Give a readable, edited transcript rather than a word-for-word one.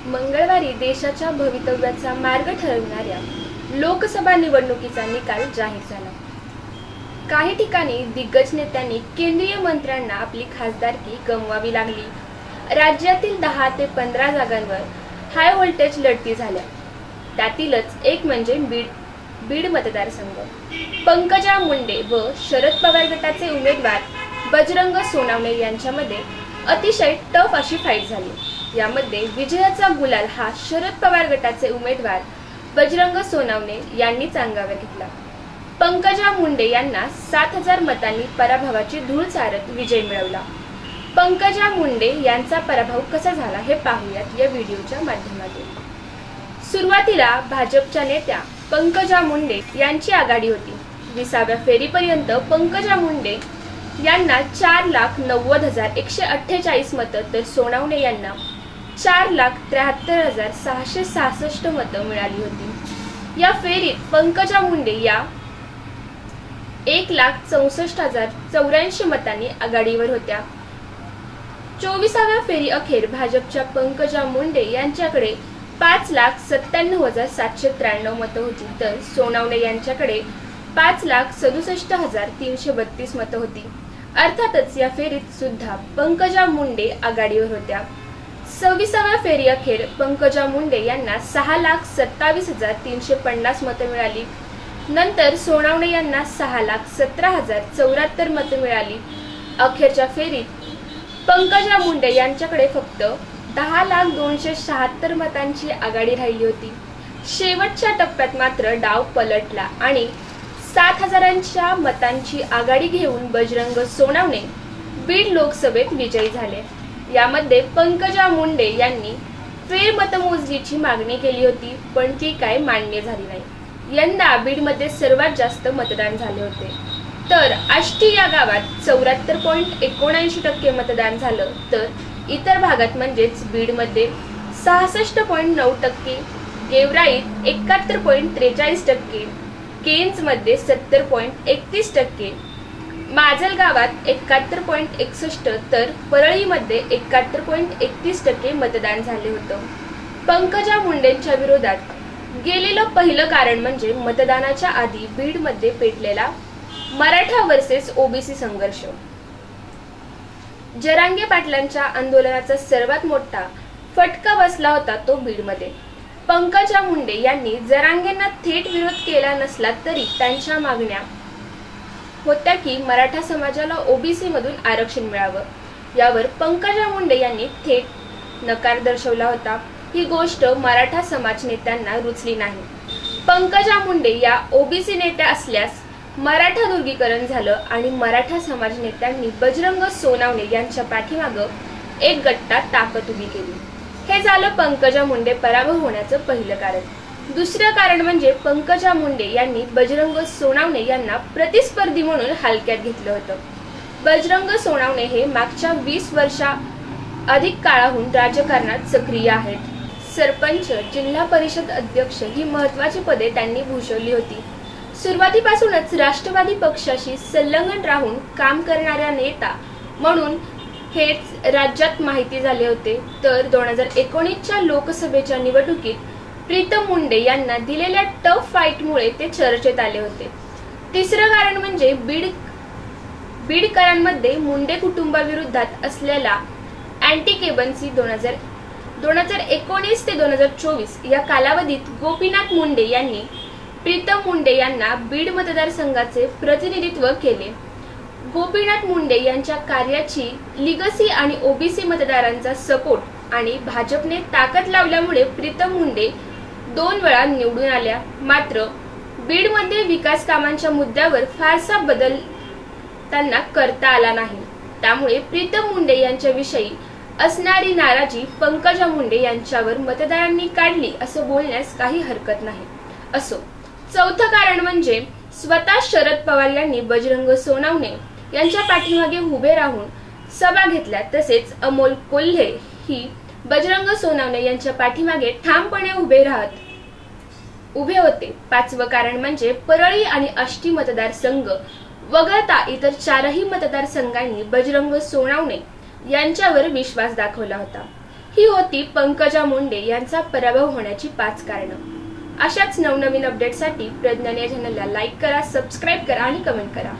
मंगळवारी देशाच्या भवितव्याचा मार्ग ठरवणाऱ्या लोकसभा निवडणुकीचा निकाल जाहीर झाला। काही ठिकाणी दिग्गज नेत्यांनी केंद्रीय मंत्र्यांना आपली खासदारकी गमवावी लागली। राज्यातील 10 ते 15 जागांवर हाय व्होल्टेज लढती झाल्या। त्यातीलच एक म्हणजे बीड मतदारसंघ। पंकजा मुंडे व शरद पवार गटाचे उमेदवार बजरंग सोनावणे यांच्यामध्ये अतिशय टफ अशी फाईट झाली। यामध्ये विजयाचा गुलाल हा शरद पवार गटाचे उमेदवार बजरंग सोनावणे यांनीच अंगावर घेतला। पंकजा मुंडे यांना 7000 मतांनी पराभवाची धूळ चारत विजय मिळवला। पंकजा मुंडे यांचा पराभव कसा झाला हे पाहूयात या व्हिडिओच्या माध्यमातून। सुरुवातीला भाजपच्या नेत्या पंकजा मुंडे यांची आघाडी होती। 20व्या फेरीपर्यंत पंकजा मुंडे यांना 4,90,148 मतं तर सोनावणे यांना 4,73,666 मतं मिळाली होती। या फेरीत पंकजा मुंडे या 1,64,084 मतांनी आघाडीवर होत्या। 24व्या फेरी अखेर भाजपच्या पंकजा मुंडे यांच्याकडे 5,97,793 मतं होती तर सोनावणे यांच्याकडे 5,67,332 मतं होती। अर्थातच या फेरीत सुद्धा पंकजा मुंडे आघाडीवर होत्या। 26व्या फेरी अखेर पंकजा मुंडे यांना 6,27,350 मतं मिळाली। नंतर सोनावणे यांना 6,17,074 मतं मिळाली। अखेरच्या फेरीत पंकजा मुंडे यांच्याकडे फक्त 10,276 मतांची आघाडी राहिली होती। शेवटच्या टप्प्यात मात्र डाव पलटला आणि 7,000च्या मतांची आघाडी घेऊन बजरंग सोनावणे बीड लोकसभेत विजयी झाले। यामध्ये पंकजा मुंडे यांनी फेरमतमोजणीची मागणी केली होती, पण ती काय मान्य झाली नाही। यंदा बीडमध्ये सर्वात जास्त मतदान झाले होते, तर आष्टी या गावात 74.79% मतदान झालं, तर इतर भागात म्हणजेच बीडमध्ये 66.9%, गेवराईत 71.43%, केंजमध्ये 70.31%, माजल गावात 71.61% तर परळीमध्ये 71.31% मतदान झाले होतं। पंकजा मुंडेंच्या विरोधात गेलेलं पहिलं कारण म्हणजे मतदानाच्या आधी बीडमध्ये पेटलेला मराठा वर्सेस ओबीसी संघर्ष। जरांगे पाटलांच्या आंदोलनाचा सर्वात मोठा फटका बसला होता तो बीडमध्ये। पंकजा मुंडे यांनी जरांगेंना थेट विरोध केला नसला तरी त्यांच्या मागण्या होत्या की मराठा समाजाला ओबीसी मधून आरक्षण मिळावं। यावर पंकजा मुंडे यांनी थेट नकार दर्शवला होता। ही गोष्ट मराठा समाज नेत्यांना रुचली नाही। पंकजा मुंडे या ओबीसी नेत्या असल्यास मराठा दुर्गीकरण झालं आणि मराठा समाज नेत्यांनी बजरंग सोनावणे यांच्या पाठीमागं एक गट्टा ताकद उभी केली। हे झालं पंकजा मुंडे पराभव होण्याचं पहिलं कारण। दुसरं कारण म्हणजे पंकजा मुंडे यांनी बजरंग सोनावणे यांना प्रतिस्पर्धी म्हणून हलक्यात घेतलं होतं। बजरंग सोनावणे हे मागच्या 20 वर्षा अधिक काळाहून राजकारणात सक्रिय आहेत। सरपंच, जिल्हा परिषद अध्यक्ष ही महत्त्वाची पदे त्यांनी भूषवली होती। सुरुवातीपासूनच राष्ट्रवादी पक्षाशी संलग्न राहून काम करणाऱ्या नेता म्हणून हेच राज्यात माहिती झाले होते। तर 2019च्या लोकसभेच्या निवडणुकीत प्रीतम मुंडे यांना दिलेल्या टफ फाईटमुळे ते चर्चेत आले होते। तिसरं कारण म्हणजे बीडकरांमध्ये मुंडे कुटुंबाविरोधात असलेला अँटी केबन्सी 2019 ते 2024 या कालावधीत गोपीनाथ मुंडे यांनी प्रीतम मुंडे यांना बीड मतदारसंघाचे प्रतिनिधित्व केले। गोपीनाथ मुंडे यांच्या कार्याची लिगसी आणि ओबीसी मतदारांचा सपोर्ट आणि भाजपने ताकद लावल्यामुळे प्रीतम मुंडे 2 वेळा निवडून आल्या। मात्र बीडमध्ये विकास कामांच्या मुद्द्यावर फारसा बदल त्यांना करता आला नाही। त्यामुळे प्रीतम मुंडे यांच्याविषयी असणारी नाराजी पंकजा मुंडे यांच्यावर मतदारांनी काढली असं बोलण्यास काही हरकत नाही। असो, चौथं कारण म्हणजे स्वतः शरद पवार यांनी बजरंग सोनावणे यांच्या पाठीमागे उभे राहून सभा घेतल्या। तसेच अमोल कोल्हे ही बजरंग सोनावणे यांच्या पाठीमागे ठामपणे उभे होते। पाचवं कारण म्हणजे परळी आणि आष्टी मतदारसंघ वगळता इतर 4ही मतदारसंघांनी बजरंग सोनावणे यांच्यावर विश्वास दाखवला होता। ही होती पंकजा मुंडे यांचा पराभव होण्याची 5 कारणं। अशाच नवनवीन अपडेटसाठी प्रज्ञान या चॅनलला लाईक करा, सबस्क्राईब करा आणि कमेंट करा।